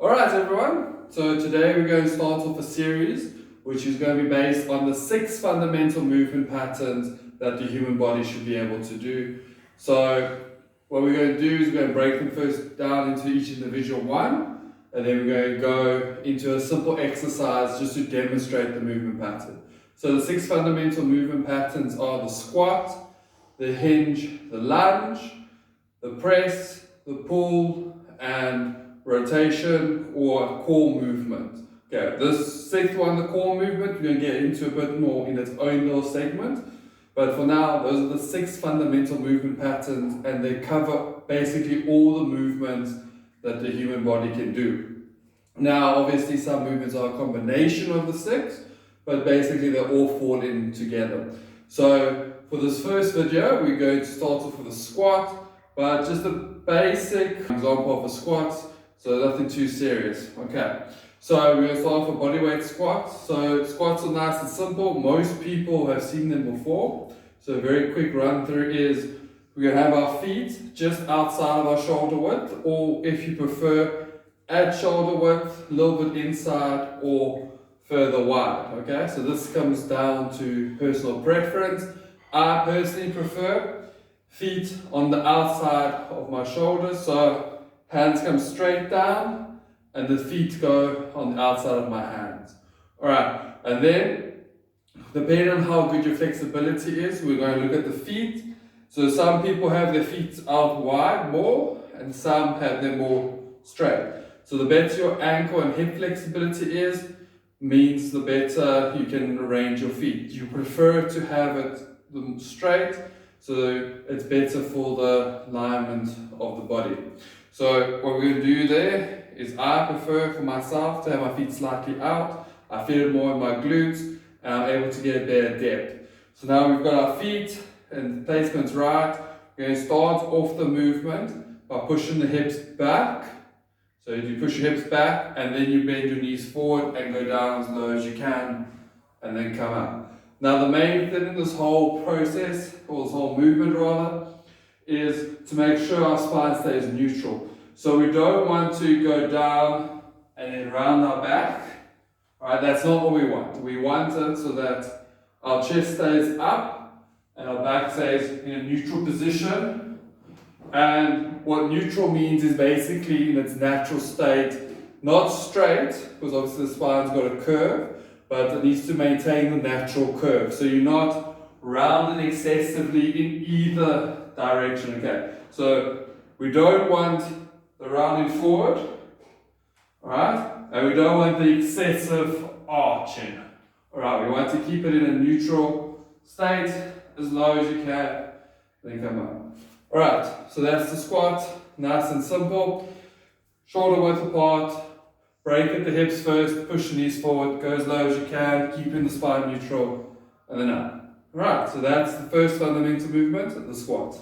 Alright everyone, so today we're going to start off a series which is going to be based on the 6 fundamental movement patterns that the human body should be able to do. So what we're going to do is we're going to break them first down into each individual one, and then we're going to go into a simple exercise just to demonstrate the movement pattern. So the 6 fundamental movement patterns are the squat, the hinge, the lunge, the press, the pull, and rotation or core movement. Okay, this 6th one, the core movement, we're going to get into a bit more in its own little segment. But for now, those are the 6 fundamental movement patterns, and they cover basically all the movements that the human body can do. Now, obviously, some movements are a combination of the 6, but basically they all fall in together. So for this first video, we're going to start off with a squat, but just a basic example of a squat. So nothing too serious. Okay, so we're going to start off with bodyweight squats. So squats are nice and simple. Most people have seen them before. So a very quick run through is we're going to have our feet just outside of our shoulder width, or if you prefer, at shoulder width, a little bit inside or further wide. Okay, so this comes down to personal preference. I personally prefer feet on the outside of my shoulders, so hands come straight down and the feet go on the outside of my hands. Alright, and then depending on how good your flexibility is, we're going to look at the feet. So some people have their feet out wide more and some have them more straight. So the better your ankle and hip flexibility is, means the better you can arrange your feet. You prefer to have it straight, so it's better for the alignment of the body. So what we're going to do there is I prefer for myself to have my feet slightly out. I feel it more in my glutes and I'm able to get a better depth. So now we've got our feet and the placement's right. We're going to start off the movement by pushing the hips back. So you push your hips back and then you bend your knees forward and go down as low as you can and then come up. Now the main thing in this whole process, or this whole movement rather, is to make sure our spine stays neutral. So we don't want to go down and then round our back. Alright, that's not what we want. We want it so that our chest stays up and our back stays in a neutral position. And what neutral means is basically in its natural state, not straight, because obviously the spine's got a curve, but it needs to maintain the natural curve. So you're not rounding excessively in either direction. Okay, so we don't want the rounding forward, alright, and we don't want the excessive arching. Alright, we want to keep it in a neutral state as low as you can, then come up. Alright, so that's the squat, nice and simple. Shoulder width apart, break at the hips first, push the knees forward, go as low as you can, keeping the spine neutral, and then up. Alright, so that's the first fundamental movement, the squat.